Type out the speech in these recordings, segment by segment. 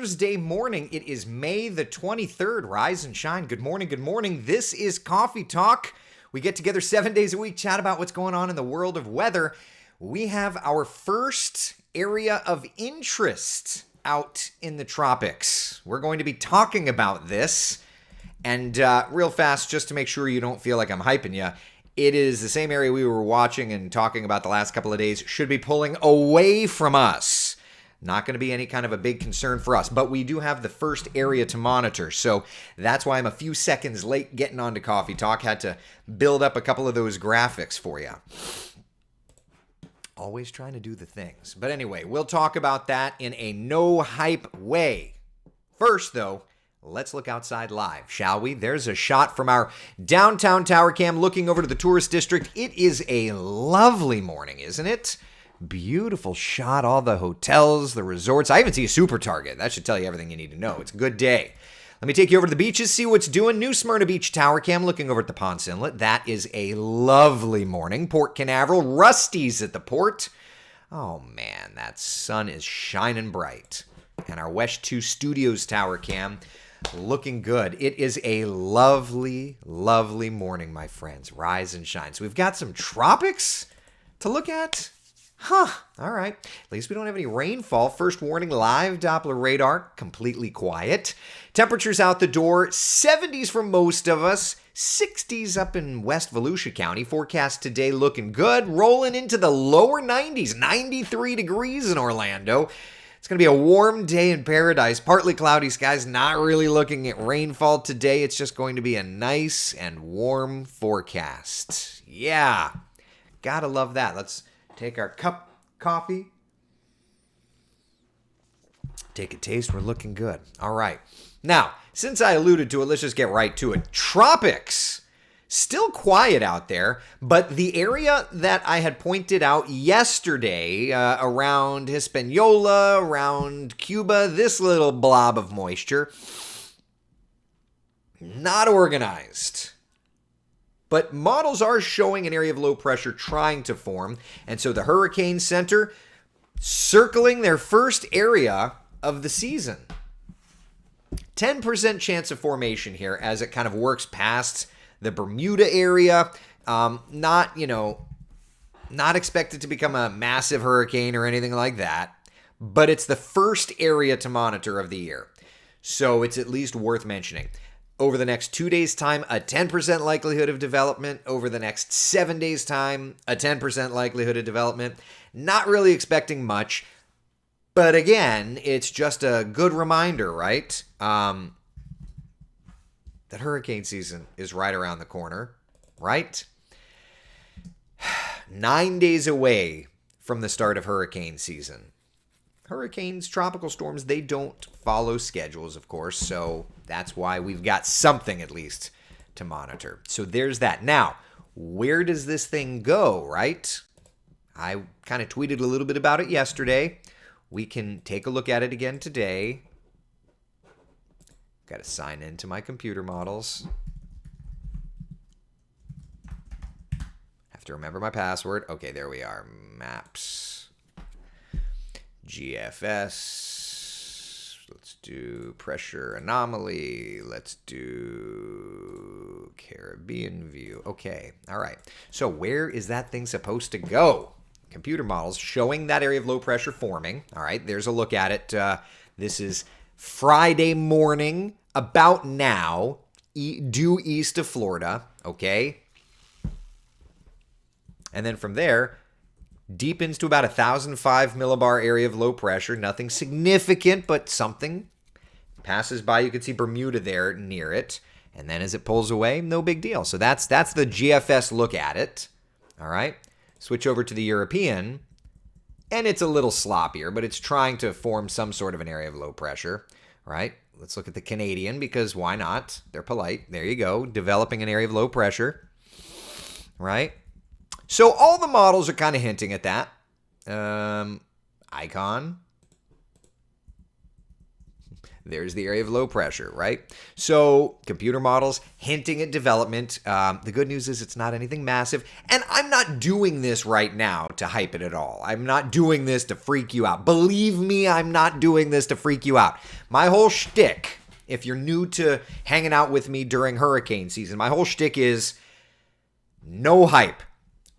Thursday morning. It is May the 23rd. Rise and shine. Good morning. Good morning. This is Coffee Talk. We get together 7 days a week, chat about what's going on in the world of weather. We have our first area of interest out in the tropics. We're going to be talking about this. And real fast, just to make sure you don't feel like I'm hyping you, it is the same area we were watching and talking about the last couple of days. Should be pulling away from us. Not going to be any kind of a big concern for us, but we do have the first area to monitor. So that's why I'm a few seconds late getting on to Coffee Talk. Had to build up a couple of those graphics for you. Always trying to do the things. But anyway, we'll talk about that in a no-hype way. First, though, let's look outside live, shall we? There's a shot from our downtown tower cam looking over to the tourist district. It is a lovely morning, isn't it? Beautiful shot. All the hotels, the resorts. I even see a super Target. That should tell you everything you need to know. It's a good day. Let me take you over to the beaches, see what's doing. New Smyrna Beach tower cam looking over at the Ponce Inlet. That is a lovely morning. Port Canaveral. Rusty's at the port. Oh, man, that sun is shining bright. And our West 2 Studios tower cam looking good. It is a lovely, lovely morning, my friends. Rise and shine. So we've got some tropics to look at. Huh. All right. At least we don't have any rainfall. First warning, live Doppler radar, completely quiet. Temperatures out the door, 70s for most of us, 60s up in West Volusia County. Forecast today looking good, rolling into the lower 90s, 93 degrees in Orlando. It's going to be a warm day in paradise. Partly cloudy skies, not really looking at rainfall today. It's just going to be a nice and warm forecast. Yeah. Gotta love that. Let's take our cup coffee. Take a taste. We're looking good. All right. Now, since I alluded to it, let's just get right to it. Tropics. Still quiet out there, but the area that I had pointed out yesterday around Hispaniola, around Cuba, this little blob of moisture, not organized. But models are showing an area of low pressure trying to form. And so the Hurricane Center circling their first area of the season. 10% chance of formation here as it kind of works past the Bermuda area. Not expected to become a massive hurricane or anything like that. But it's the first area to monitor of the year. So it's at least worth mentioning. Over the next 2 days' time, a 10% likelihood of development. Over the next 7 days' time, a 10% likelihood of development. Not really expecting much. But again, it's just a good reminder, right? That hurricane season is right around the corner, right? 9 days away from the start of hurricane season. Hurricanes, tropical storms, they don't follow schedules, of course, so that's why we've got something at least to monitor. So there's that. Now, where does this thing go, right? I kind of tweeted a little bit about it yesterday. We can take a look at it again today. Got to sign into my computer models. Have to remember my password. Okay, there we are. Maps. GFS. Let's do pressure anomaly. Let's do Caribbean view. Okay, all right. So where is that thing supposed to go? Computer models showing that area of low pressure forming. All right, there's a look at it. This is Friday morning, about now, due east of Florida. Okay. And then from there, deep into about 1,005 millibar area of low pressure. Nothing significant, but something passes by. You can see Bermuda there near it. And then as it pulls away, no big deal. So that's the GFS look at it. All right. Switch over to the European. And it's a little sloppier, but it's trying to form some sort of an area of low pressure. Right. Let's look at the Canadian because why not? They're polite. There you go. Developing an area of low pressure. Right. So all the models are kind of hinting at that. Icon. There's the area of low pressure, right? So computer models hinting at development. The good news is it's not anything massive. And I'm not doing this right now to hype it at all. I'm not doing this to freak you out. Believe me, I'm not doing this to freak you out. My whole shtick, if you're new to hanging out with me during hurricane season, my whole shtick is no hype.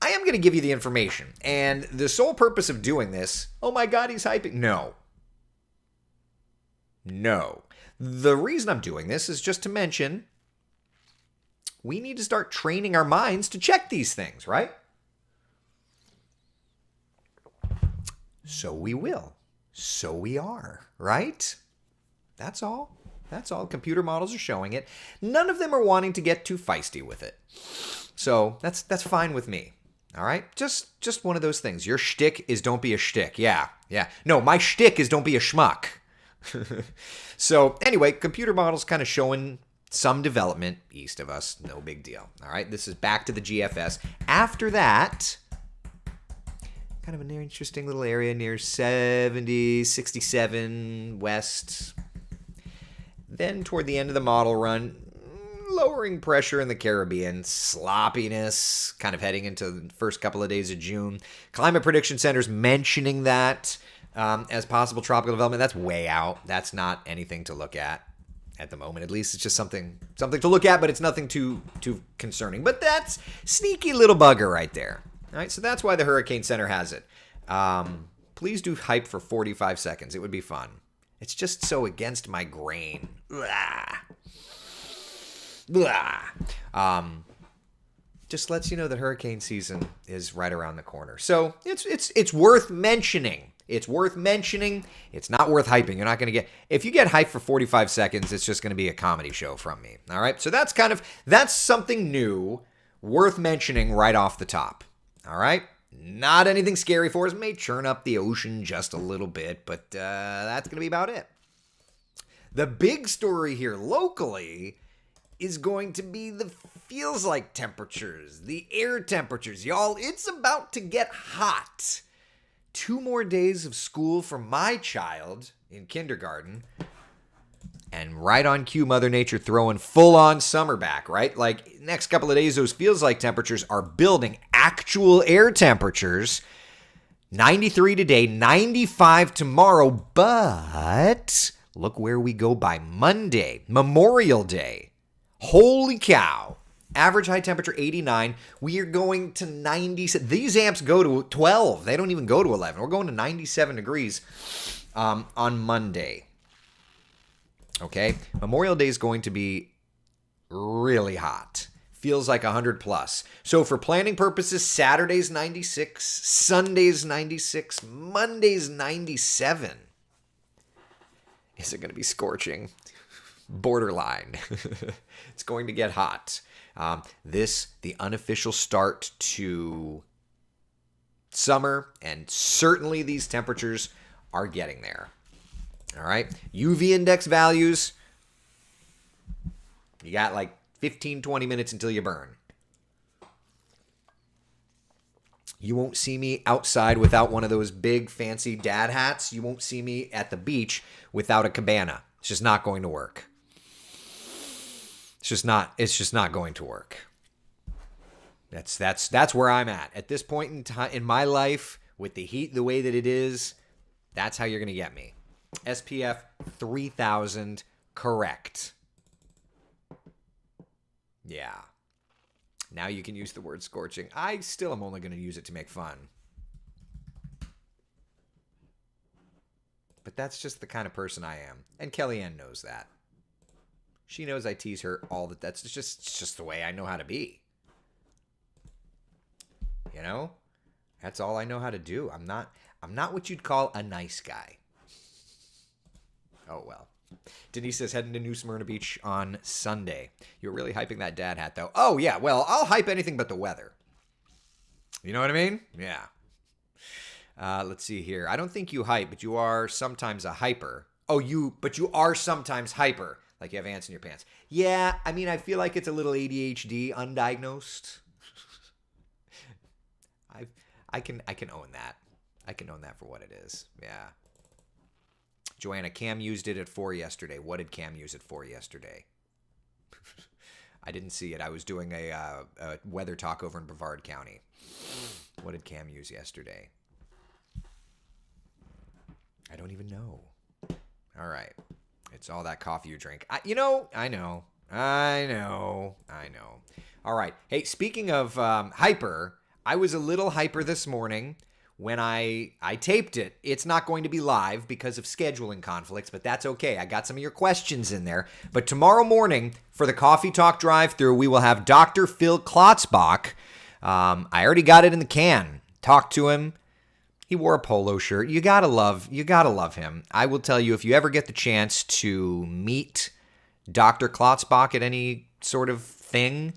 I am going to give you the information. And the sole purpose of doing this, oh my God, he's hyping. No. The reason I'm doing this is just to mention we need to start training our minds to check these things, right? So we will. So we are, right? That's all. Computer models are showing it. None of them are wanting to get too feisty with it. So that's fine with me. All right? Just one of those things. Your shtick is don't be a shtick. Yeah. No, my shtick is don't be a schmuck. So anyway, computer models kind of showing some development east of us. No big deal. All right? This is back to the GFS. After that, kind of an interesting little area near 70, 67 west. Then toward the end of the model run, lowering pressure in the Caribbean, sloppiness, kind of heading into the first couple of days of June. Climate Prediction Center's mentioning that as possible tropical development. That's way out. That's not anything to look at the moment. At least it's just something to look at, but it's nothing too concerning. But that's sneaky little bugger right there. All right, so that's why the Hurricane Center has it. Please do hype for 45 seconds. It would be fun. It's just so against my grain. Just lets you know that hurricane season is right around the corner. So it's worth mentioning. It's worth mentioning. It's not worth hyping. You're not going to get, if you get hyped for 45 seconds, it's just going to be a comedy show from me. All right. So that's something new worth mentioning right off the top. All right. Not anything scary for us. May churn up the ocean just a little bit, but that's going to be about it. The big story here locally is going to be the feels like temperatures, the air temperatures. Y'all, it's about to get hot. 2 more days of school for my child in kindergarten. And right on cue, Mother Nature throwing full-on summer back, right? Like, next couple of days, those feels like temperatures are building. Actual air temperatures, 93 today, 95 tomorrow. But look where we go by Monday, Memorial Day. Holy cow. Average high temperature, 89. We are going to 97. These amps go to 12. They don't even go to 11. We're going to 97 degrees on Monday. Okay, Memorial Day is going to be really hot. Feels like 100 plus. So for planning purposes, Saturday's 96, Sunday's 96, Monday's 97. Is it going to be scorching? Borderline. It's going to get hot. The unofficial start to summer, and certainly these temperatures are getting there. All right, UV index values, you got like 15, 20 minutes until you burn. You won't see me outside without one of those big fancy dad hats. You won't see me at the beach without a cabana. It's just not going to work. It's just not going to work. That's where I'm at this point in time in my life, with the heat the way that it is. That's how you're going to get me. SPF 3000, correct. Yeah. Now you can use the word scorching. I still am only going to use it to make fun. But that's just the kind of person I am. And Kellyanne knows that. She knows I tease her all that. It's just the way I know how to be. You know? That's all I know how to do. I'm not what you'd call a nice guy. Oh, well. Denise says, heading to New Smyrna Beach on Sunday. You're really hyping that dad hat, though. Oh, yeah. Well, I'll hype anything but the weather. You know what I mean? Yeah. Let's see here. I don't think you hype, but you are sometimes a hyper. But you are sometimes hyper. Like you have ants in your pants. Yeah, I mean, I feel like it's a little ADHD, undiagnosed. I can own that. I can own that for what it is. Yeah. Joanna, Cam used it at 4 yesterday. What did Cam use it for yesterday? I didn't see it. I was doing a weather talk over in Brevard County. What did Cam use yesterday? I don't even know. All right. It's all that coffee you drink. I know. All right. Hey, speaking of hyper, I was a little hyper this morning when I taped it. It's not going to be live because of scheduling conflicts, but that's okay. I got some of your questions in there. But tomorrow morning for the Coffee Talk drive-thru, we will have Dr. Phil Klotzbach. I already got it in the can. Talked to him. He wore a polo shirt. You gotta love him. I will tell you, if you ever get the chance to meet Dr. Klotzbach at any sort of thing,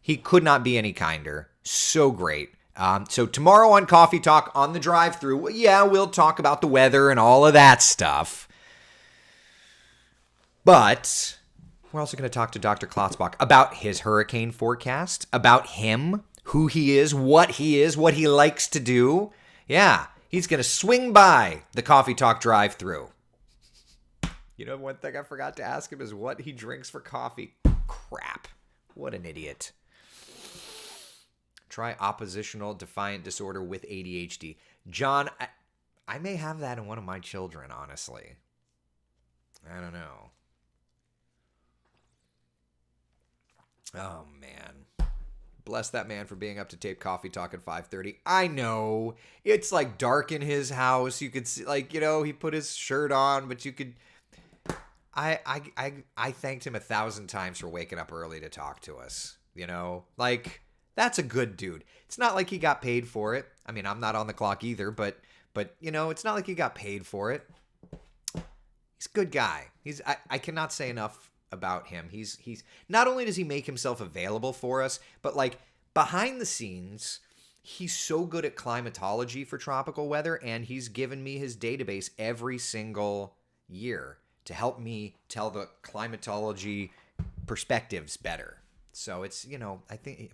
he could not be any kinder. So great. So tomorrow on Coffee Talk on the drive-thru, we'll talk about the weather and all of that stuff. But we're also going to talk to Dr. Klotzbach about his hurricane forecast, about him, who he is, what he likes to do. Yeah, he's going to swing by the Coffee Talk drive-thru. You know, one thing I forgot to ask him is what he drinks for coffee. Crap. What an idiot. Try oppositional defiant disorder with ADHD. John, I may have that in one of my children, honestly. I don't know. Oh, man. Bless that man for being up to tape Coffee Talk at 5:30. I know. It's like dark in his house. You could see, like, you know, he put his shirt on, but you could... I thanked him 1,000 times for waking up early to talk to us. You know? Like, that's a good dude. It's not like he got paid for it. I mean, I'm not on the clock either, but you know, it's not like he got paid for it. He's a good guy. I cannot say enough about him. He's not only does he make himself available for us, but like behind the scenes, he's so good at climatology for tropical weather, and he's given me his database every single year to help me tell the climatology perspectives better. So it's, you know, I think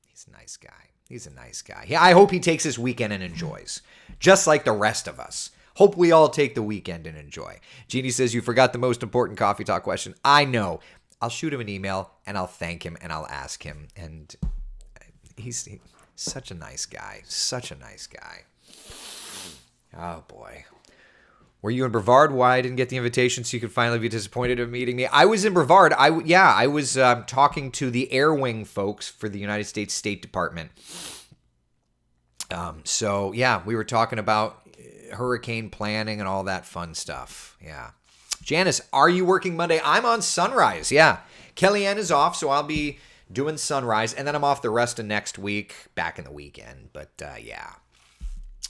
he's a nice guy. He's a nice guy. Yeah, I hope he takes this weekend and enjoys, just like the rest of us. Hope we all take the weekend and enjoy. Jeannie says, you forgot the most important Coffee Talk question. I know. I'll shoot him an email, and I'll thank him, and I'll ask him. And he's such a nice guy. Such a nice guy. Oh, boy. Were you in Brevard? Why I didn't get the invitation so you could finally be disappointed in meeting me? I was in Brevard. I was talking to the Air Wing folks for the United States State Department. So, yeah, we were talking about hurricane planning and all that fun stuff. Yeah. Janice, are you working Monday? I'm on Sunrise. Yeah. Kellyanne is off, so I'll be doing Sunrise, and then I'm off the rest of next week, back in the weekend. But, yeah.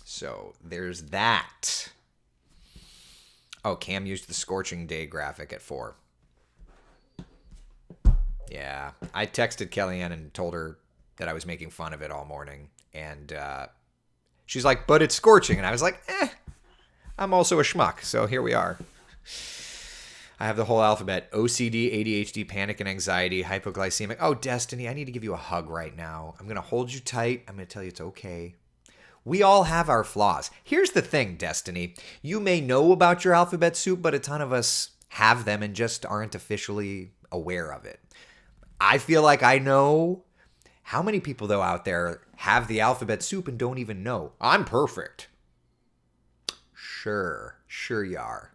So, there's that. Oh, Cam used the scorching day graphic at 4. Yeah. I texted Kellyanne and told her that I was making fun of it all morning. And she's like, but it's scorching. And I was like, I'm also a schmuck. So here we are. I have the whole alphabet. OCD, ADHD, panic and anxiety, hypoglycemic. Oh, Destiny, I need to give you a hug right now. I'm going to hold you tight. I'm going to tell you it's okay. We all have our flaws. Here's the thing, Destiny. You may know about your alphabet soup, but a ton of us have them and just aren't officially aware of it. I feel like I know. How many people, though, out there have the alphabet soup and don't even know? I'm perfect. Sure you are.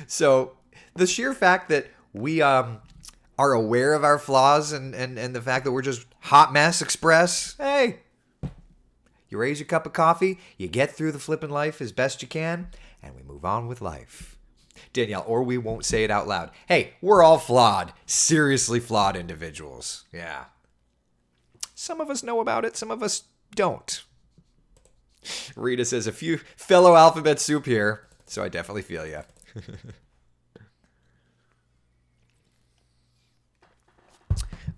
So the sheer fact that we are aware of our flaws and the fact that we're just hot mess express, hey, you raise your cup of coffee, you get through the flippin' life as best you can, and we move on with life. Danielle, or we won't say it out loud. Hey, we're all flawed, seriously flawed individuals. Yeah. Some of us know about it, some of us don't. Rita says, a few fellow alphabet soup here, so I definitely feel ya.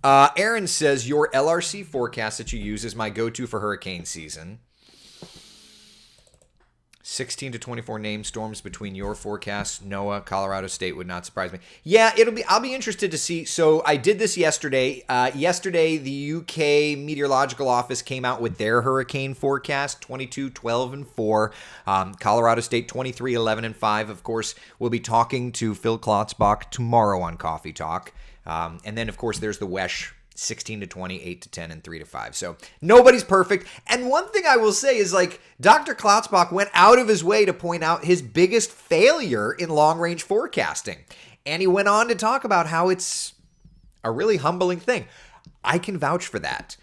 Aaron says, your LRC forecast that you use is my go-to for hurricane season. 16 to 24 name storms between your forecasts. NOAA, Colorado State would not surprise me. Yeah, I'll be interested to see. So I did this yesterday. Yesterday, the UK Meteorological Office came out with their hurricane forecast, 22, 12, and 4. Colorado State, 23, 11, and 5. Of course, we'll be talking to Phil Klotzbach tomorrow on Coffee Talk. And then, of course, there's the WESH, 16 to 20, 8 to 10, and 3 to 5. So nobody's perfect. And one thing I will say is, like, Dr. Klotzbach went out of his way to point out his biggest failure in long-range forecasting. And he went on to talk about how it's a really humbling thing. I can vouch for that.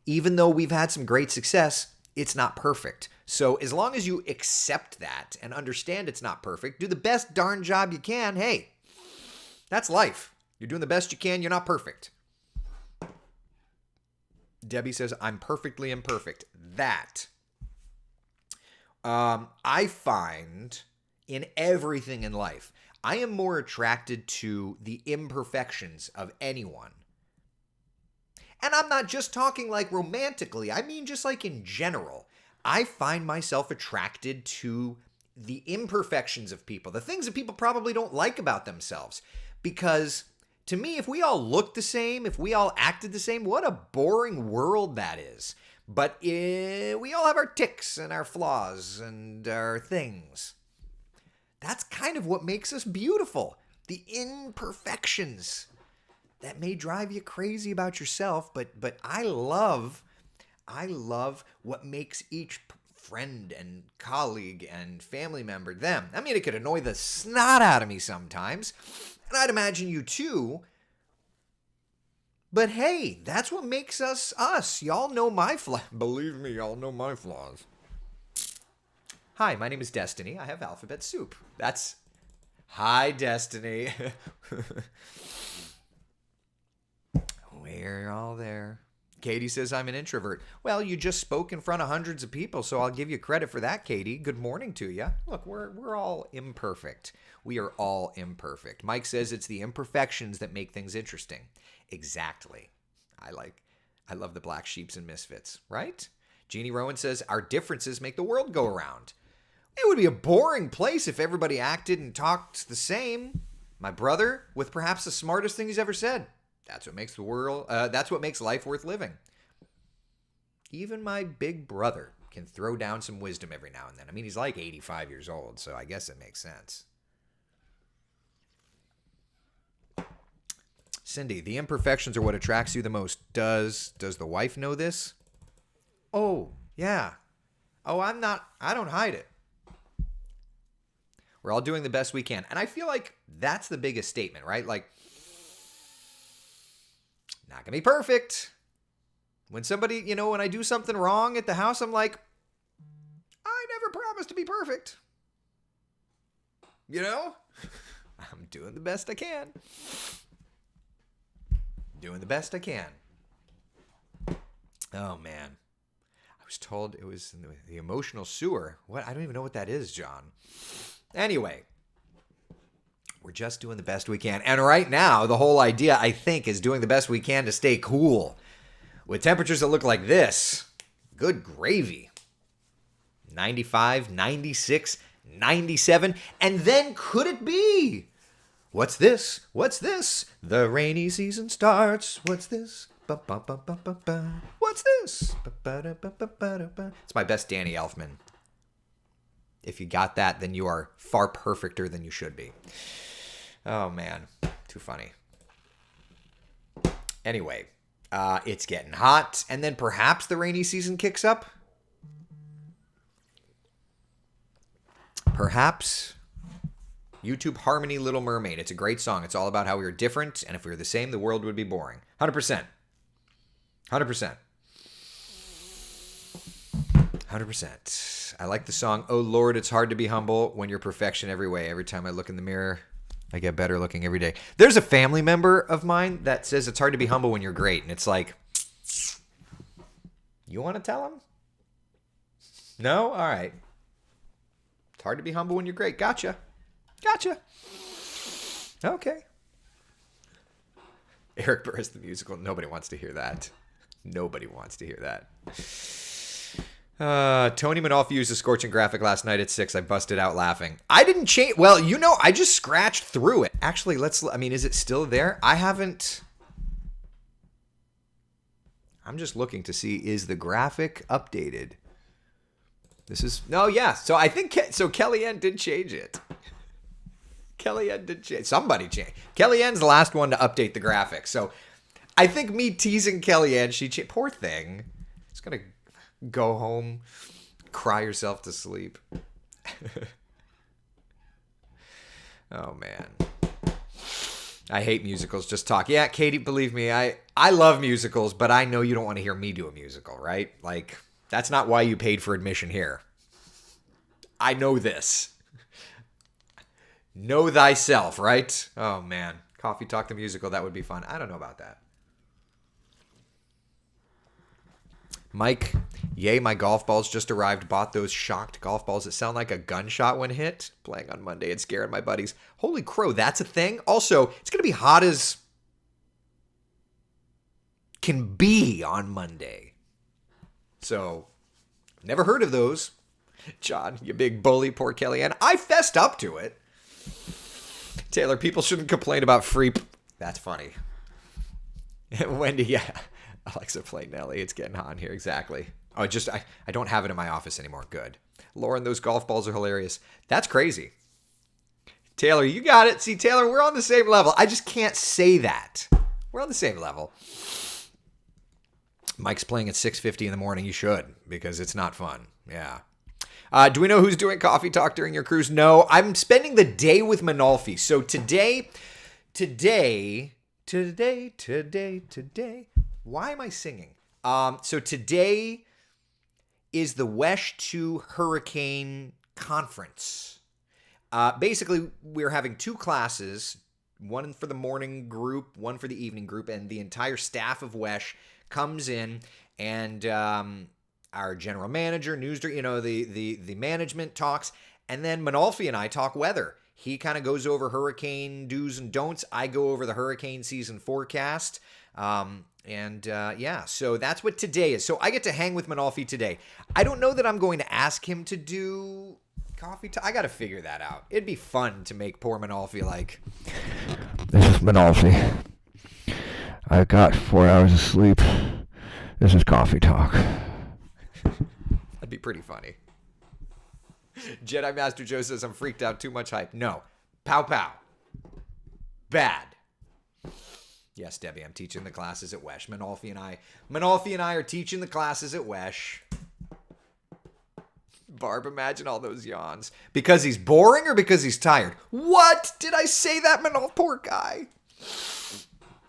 Even though we've had some great success, it's not perfect. So as long as you accept that and understand it's not perfect, do the best darn job you can, hey, that's life. You're doing the best you can. You're not perfect. Debbie says, I'm perfectly imperfect. That I find in everything in life, I am more attracted to the imperfections of anyone. And I'm not just talking like romantically. I mean just like in general. I find myself attracted to the imperfections of people, the things that people probably don't like about themselves. Because to me, if we all looked the same, if we all acted the same, what a boring world that is. But we all have our ticks and our flaws and our things. That's kind of what makes us beautiful. The imperfections that may drive you crazy about yourself, but I love what makes each friend and colleague and family member them. I mean, it could annoy the snot out of me sometimes. And I'd imagine you too. But hey, that's what makes us us. Y'all know my flaws. Believe me, y'all know my flaws. Hi, my name is Destiny. I have alphabet soup. That's... Hi, Destiny. We're all there. Katie says I'm an introvert. Well, you just spoke in front of hundreds of people, so I'll give you credit for that, Katie. Good morning to you. Look, we're all imperfect. We are all imperfect. Mike says it's the imperfections that make things interesting. Exactly. I love the black sheeps and misfits, right? Jeannie Rowan says our differences make the world go around. It would be a boring place if everybody acted and talked the same. My brother, with perhaps the smartest thing he's ever said. That's what makes the world. That's what makes life worth living. Even my big brother can throw down some wisdom every now and then. I mean, he's like 85 years old, so I guess it makes sense. Cindy, the imperfections are what attracts you the most. Does the wife know this? Oh, yeah. Oh, I don't hide it. We're all doing the best we can. And I feel like that's the biggest statement, right? Like, not gonna be perfect. When somebody, when I do something wrong at the house, I'm like, I never promised to be perfect. I'm doing the best I can. Doing the best I can. Oh, man. I was told it was the emotional sewer. What? I don't even know what that is, John. Anyway, we're just doing the best we can. And right now, the whole idea, I think, is doing the best we can to stay cool. With temperatures that look like this, good gravy. 95, 96, 97. And then could it be? What's this? What's this? The rainy season starts. What's this? Ba-ba-ba-ba-ba-ba. What's this? Ba-ba-da-ba-ba-ba-ba. It's my best Danny Elfman. If you got that, then you are far perfecter than you should be. Oh, man. Too funny. Anyway, it's getting hot, and then perhaps the rainy season kicks up. Perhaps YouTube Harmony Little Mermaid. It's a great song. It's all about how we are different, and if we were the same, the world would be boring. 100%. 100%. 100%. I like the song, Oh Lord, It's Hard to Be Humble When You're Perfection Every Way. Every time I look in the mirror, I get better looking every day. There's a family member of mine that says it's hard to be humble when you're great. And it's like, you want to tell him? No? All right. It's hard to be humble when you're great. Gotcha. Okay. Eric Burris, the musical. Nobody wants to hear that. Nobody wants to hear that. Tony Manolfi used a scorching graphic last night at 6. I busted out laughing. I didn't change. Well, I just scratched through it. Actually, is it still there? I'm just looking to see, is the graphic updated? So I think, Kellyanne did change it. Kellyanne did change. Somebody changed. Kellyanne's the last one to update the graphic. So I think me teasing Kellyanne, poor thing. It's going to go home, cry yourself to sleep. Oh, man. I hate musicals. Just talk. Yeah, Katie, believe me, I love musicals, but I know you don't want to hear me do a musical, right? Like, that's not why you paid for admission here. I know this. Know thyself, right? Oh, man. Coffee Talk the musical, that would be fun. I don't know about that. Mike, yay, my golf balls just arrived. Bought those shocked golf balls that sound like a gunshot when hit. Playing on Monday and scaring my buddies. Holy crow, that's a thing? Also, it's going to be hot as can be on Monday. So, never heard of those. John, you big bully, poor Kellyanne. I fessed up to it. Taylor, people shouldn't complain about free... That's funny. Wendy, yeah. Alexa, play Nelly. It's getting hot in here. Exactly. Oh, I don't have it in my office anymore. Good. Lauren, those golf balls are hilarious. That's crazy. Taylor, you got it. See, Taylor, we're on the same level. I just can't say that. We're on the same level. Mike's playing at 6:50 in the morning. You should, because it's not fun. Yeah. Do we know who's doing Coffee Talk during your cruise? No. I'm spending the day with Manolfi. So today. Why am I singing? So today is the WESH 2 Hurricane Conference. Basically, we're having 2 classes, one for the morning group, one for the evening group, and the entire staff of WESH comes in, and our general manager, the management talks, and then Manolfi and I talk weather. He kind of goes over hurricane do's and don'ts. I go over the hurricane season forecast. So that's what today is. So I get to hang with Manolfi today. I don't know that I'm going to ask him to do Coffee Talk. I got to figure that out. It'd be fun to make poor Manolfi like, this is Manolfi. I've got 4 hours of sleep. This is Coffee Talk. That'd be pretty funny. Jedi Master Joe says, I'm freaked out. Too much hype. No. Pow pow. Bad. Yes, Debbie, I'm teaching the classes at WESH. Manolfi and I are teaching the classes at WESH. Barb, imagine all those yawns. Because he's boring or because he's tired? What? Did I say that, Manolfi? Poor guy.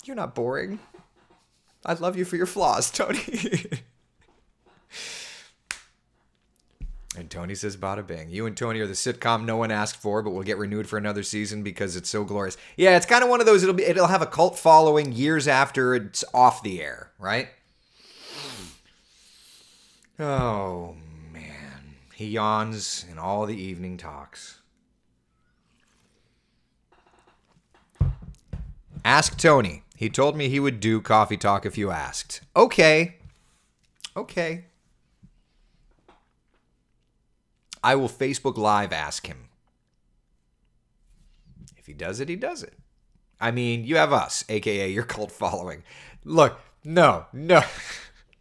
You're not boring. I love you for your flaws, Tony. And Tony says, bada bing. You and Tony are the sitcom no one asked for, but will get renewed for another season because it's so glorious. Yeah, it's kind of one of those, it'll have a cult following years after it's off the air, right? Oh, man. He yawns in all the evening talks. Ask Tony. He told me he would do Coffee Talk if you asked. Okay. I will Facebook Live ask him. If he does it, he does it. I mean, you have us, aka your cult following. Look, no.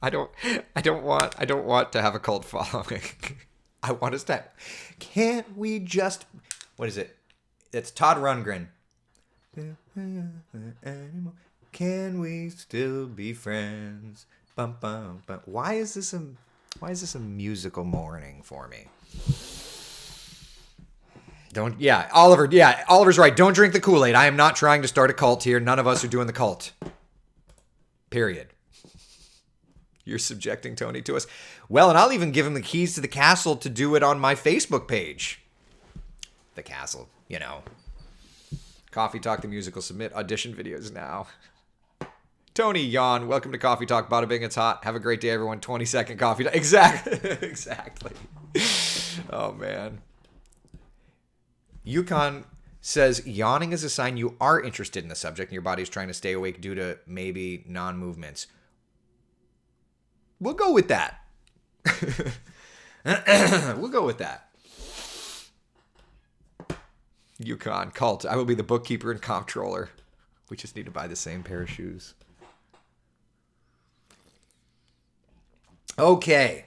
I don't want to have a cult following. I want us to. Can't we just? What is it? It's Todd Rundgren. Can we still be friends? Bum, bum, bum. Why is this a musical morning for me? Oliver's right. Don't drink the Kool-Aid. I am not trying to start a cult here. None of us are doing the cult. Period. You're subjecting Tony to us. Well, and I'll even give him the keys to the castle to do it on my Facebook page. The castle, Coffee Talk the musical. Submit audition videos now. Tony Yawn, welcome to Coffee Talk. Bada bing, it's hot. Have a great day, everyone. 20-second Coffee Talk. Exactly. Oh, man. Yukon says, yawning is a sign you are interested in the subject and your body's trying to stay awake due to maybe non-movements. We'll go with that. We'll go with that. Yukon cult. I will be the bookkeeper and comptroller. We just need to buy the same pair of shoes. Okay.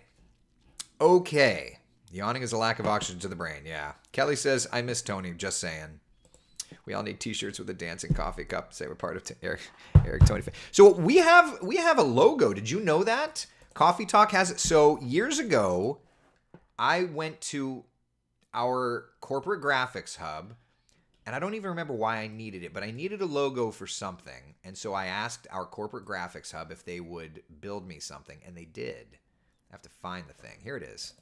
Yawning is a lack of oxygen to the brain. Yeah. Kelly says, I miss Tony. Just saying. We all need t-shirts with a dancing coffee cup. Say we're part of Eric Tony. So we have a logo. Did you know that? Coffee Talk has it. So years ago, I went to our corporate graphics hub, and I don't even remember why I needed it, but I needed a logo for something. And so I asked our corporate graphics hub if they would build me something, and they did. I have to find the thing. Here it is.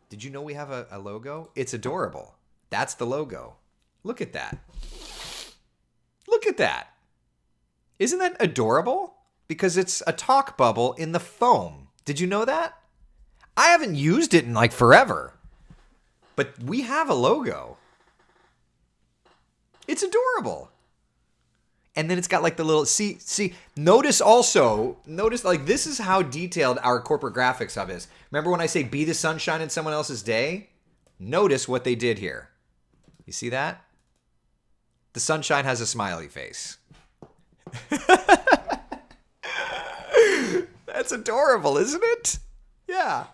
Did you know we have a logo? It's adorable. That's the logo. Look at that. Look at that. Isn't that adorable? Because it's a talk bubble in the foam. Did you know that? I haven't used it in like forever. But we have a logo. It's adorable. And then it's got like the little, notice like this is how detailed our corporate graphics hub is. Remember when I say be the sunshine in someone else's day? Notice what they did here. You see that? The sunshine has a smiley face. That's adorable, isn't it? Yeah.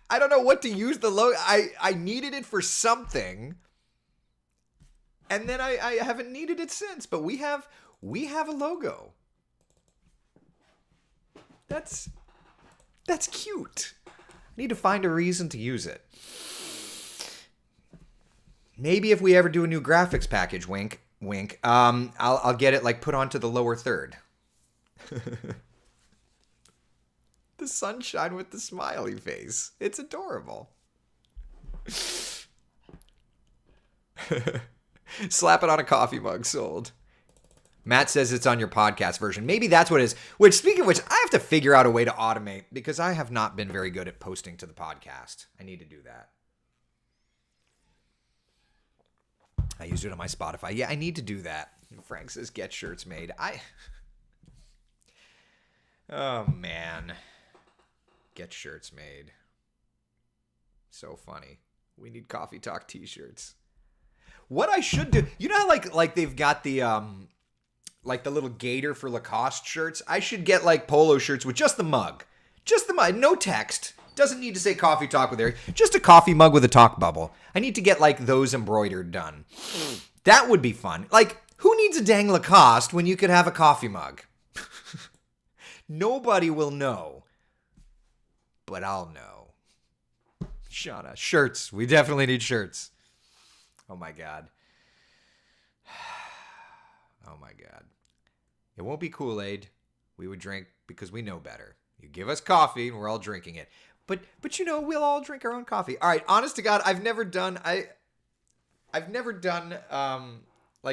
I don't know what to use the logo. I needed it for something. And then I haven't needed it since. But we have a logo. That's cute. I need to find a reason to use it. Maybe if we ever do a new graphics package, wink, wink, I'll get it like put onto the lower third. The sunshine with the smiley face. It's adorable. Slap it on a coffee mug, sold. Matt says it's on your podcast version. Maybe that's what it is. Which, speaking of which, I have to figure out a way to automate because I have not been very good at posting to the podcast. I need to do that. I used it on my Spotify. Yeah, I need to do that. Frank says get shirts made. Oh, man. Get shirts made. So funny. We need Coffee Talk t-shirts. What I should do, you know how like they've got the like the little gator for Lacoste shirts? I should get like polo shirts with just the mug. Just the mug, no text. Doesn't need to say Coffee Talk with Eric. Just a coffee mug with a talk bubble. I need to get like those embroidered done. That would be fun. Like, who needs a dang Lacoste when you could have a coffee mug? Nobody will know. But I'll know. Shauna, shirts. We definitely need shirts. Oh my God. Oh my God. It won't be Kool-Aid. We would drink because we know better. You give us coffee and we're all drinking it. But you know, we'll all drink our own coffee. All right, honest to God, I've never done like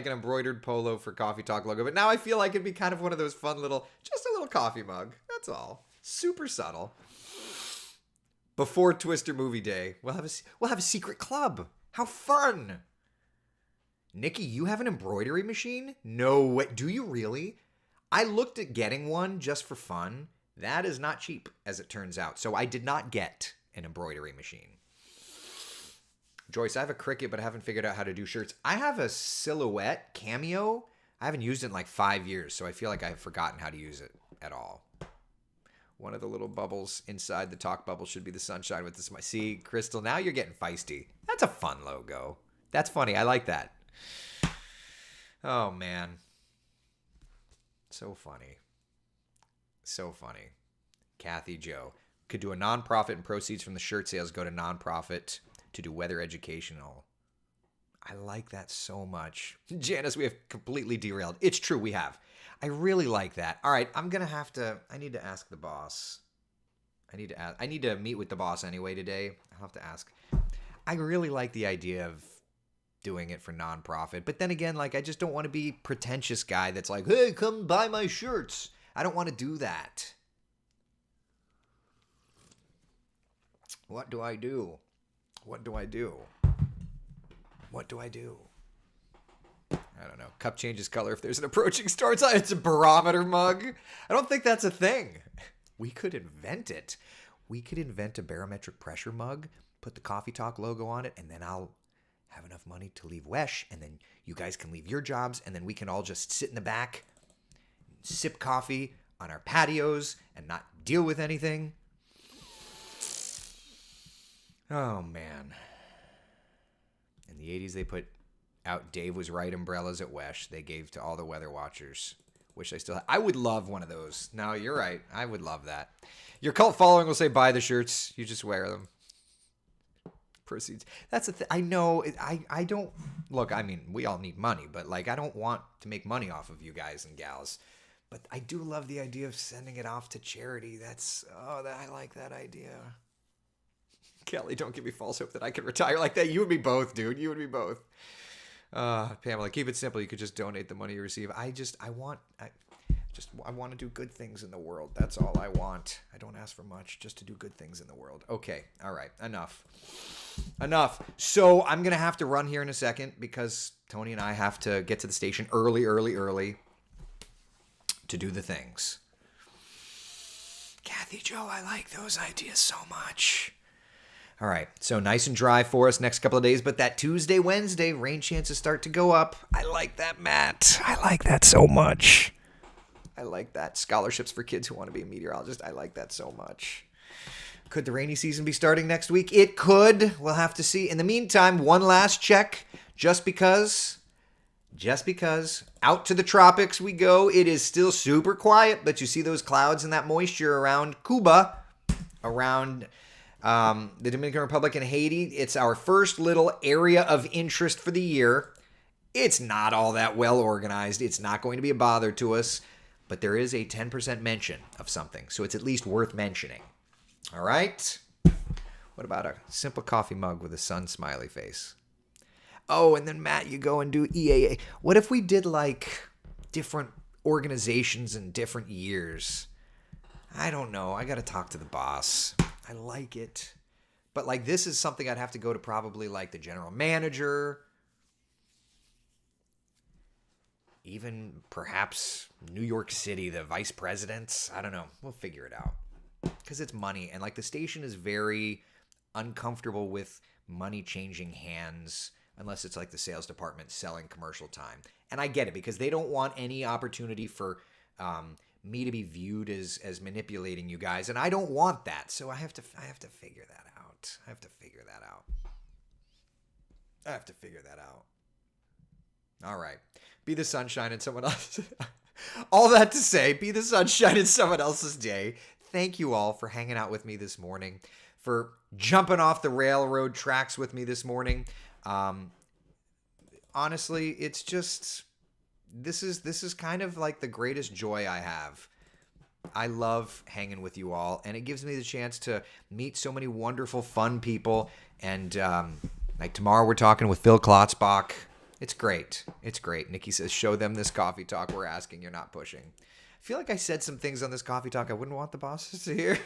an embroidered polo for Coffee Talk logo, but now I feel like it'd be kind of one of those fun just a little coffee mug. That's all. Super subtle. Before Twister movie day, we'll have a secret club. How fun. Nikki, you have an embroidery machine? No way. Do you really? I looked at getting one just for fun. That is not cheap, as it turns out. So I did not get an embroidery machine. Joyce, I have a Cricut, but I haven't figured out how to do shirts. I have a Silhouette Cameo. I haven't used it in like 5 years, so I feel like I've forgotten how to use it at all. One of the little bubbles inside the talk bubble should be the sunshine with the smile. See, Crystal, now you're getting feisty. That's a fun logo. That's funny. I like that. Oh, man. So funny. So funny. Kathy Joe. Could do a nonprofit and proceeds from the shirt sales go to nonprofit to do weather educational. I like that so much. Janice, we have completely derailed. It's true, we have. I really like that. All right, I need to ask the boss. I need to meet with the boss anyway today. I'll have to ask. I really like the idea of doing it for nonprofit. But then again, like, I just don't want to be pretentious guy that's like, hey, come buy my shirts. I don't want to do that. What do I do? What do I do? What do I do? I don't know. Cup changes color if there's an approaching storm. It's a barometer mug. I don't think that's a thing. We could invent it. We could invent a barometric pressure mug, put the Coffee Talk logo on it, and then I'll have enough money to leave Wesh, and then you guys can leave your jobs, and then we can all just sit in the back, sip coffee on our patios, and not deal with anything. Oh, man. In the 80s, they put out Dave Was Right umbrellas at Wesh. They gave to all the weather watchers. Wish I still had. I would love one of those. No, you're right. I would love that. Your cult following will say, buy the shirts. You just wear them. Proceeds. That's the thing. I know. I don't. Look, I mean, we all need money, but like, I don't want to make money off of you guys and gals. But I do love the idea of sending it off to charity. I like that idea. Kelly, don't give me false hope that I could retire like that. You and me both, dude. You and me both. Pamela, keep it simple. You could just donate the money you receive. I want to do good things in the world. That's all I want. I don't ask for much, just to do good things in the world. Okay. All right. Enough. So I'm going to have to run here in a second because Tony and I have to get to the station early to do the things. Kathy Joe, I like those ideas so much. All right, so nice and dry for us next couple of days, but that Tuesday, Wednesday, rain chances start to go up. I like that, Matt. I like that so much. I like that. Scholarships for kids who want to be a meteorologist. I like that so much. Could the rainy season be starting next week? It could. We'll have to see. In the meantime, one last check, just because out to the tropics we go. It is still super quiet, but you see those clouds and that moisture around Cuba, around the Dominican Republic and Haiti. It's our first little area of interest for the year. It's not all that well organized. It's not going to be a bother to us, but there is a 10% mention of something, so it's at least worth mentioning. All right? What about a simple coffee mug with a sun smiley face? Oh, and then Matt, you go and do EAA. What if we did like different organizations in different years? I don't know. I got to talk to the boss. I like it. But like this is something I'd have to go to probably like the general manager. Even perhaps New York City, the vice presidents. I don't know. We'll figure it out. Because it's money. And like the station is very uncomfortable with money changing hands unless it's like the sales department selling commercial time. And I get it because they don't want any opportunity for me to be viewed as manipulating you guys, and I don't want that. So I have to figure that out. I have to figure that out. All right. Be the sunshine in someone else. All that to say, be the sunshine in someone else's day. Thank you all for hanging out with me this morning, for jumping off the railroad tracks with me this morning. Honestly, it's just this is kind of like the greatest joy I have. I love hanging with you all, and it gives me the chance to meet so many wonderful, fun people. And like tomorrow, we're talking with Phil Klotzbach. It's great. It's great. Nikki says, show them this coffee talk we're asking. You're not pushing. I feel like I said some things on this coffee talk I wouldn't want the bosses to hear.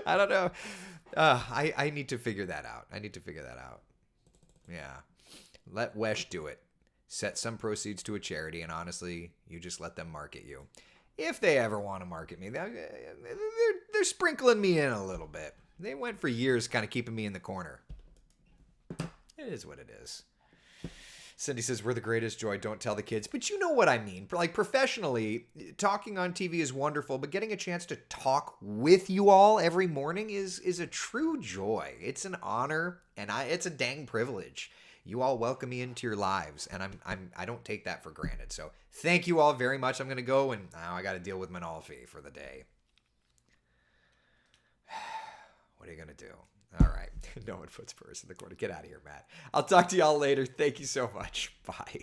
I don't know. I need to figure that out. Yeah. Let Wesh do it. Set some proceeds to a charity, and honestly, you just let them market you. If they ever want to market me, they're sprinkling me in a little bit. They went for years kind of keeping me in the corner. It is what it is. Cindy says, we're the greatest joy. Don't tell the kids. But you know what I mean. Like professionally, talking on TV is wonderful, but getting a chance to talk with you all every morning is a true joy. It's an honor, and it's a dang privilege. You all welcome me into your lives, and I don't take that for granted. So thank you all very much. I'm going to go, and now I got to deal with Manolfi for the day. What are you going to do? All right. No one puts purse in the corner. Get out of here, Matt. I'll talk to y'all later. Thank you so much. Bye.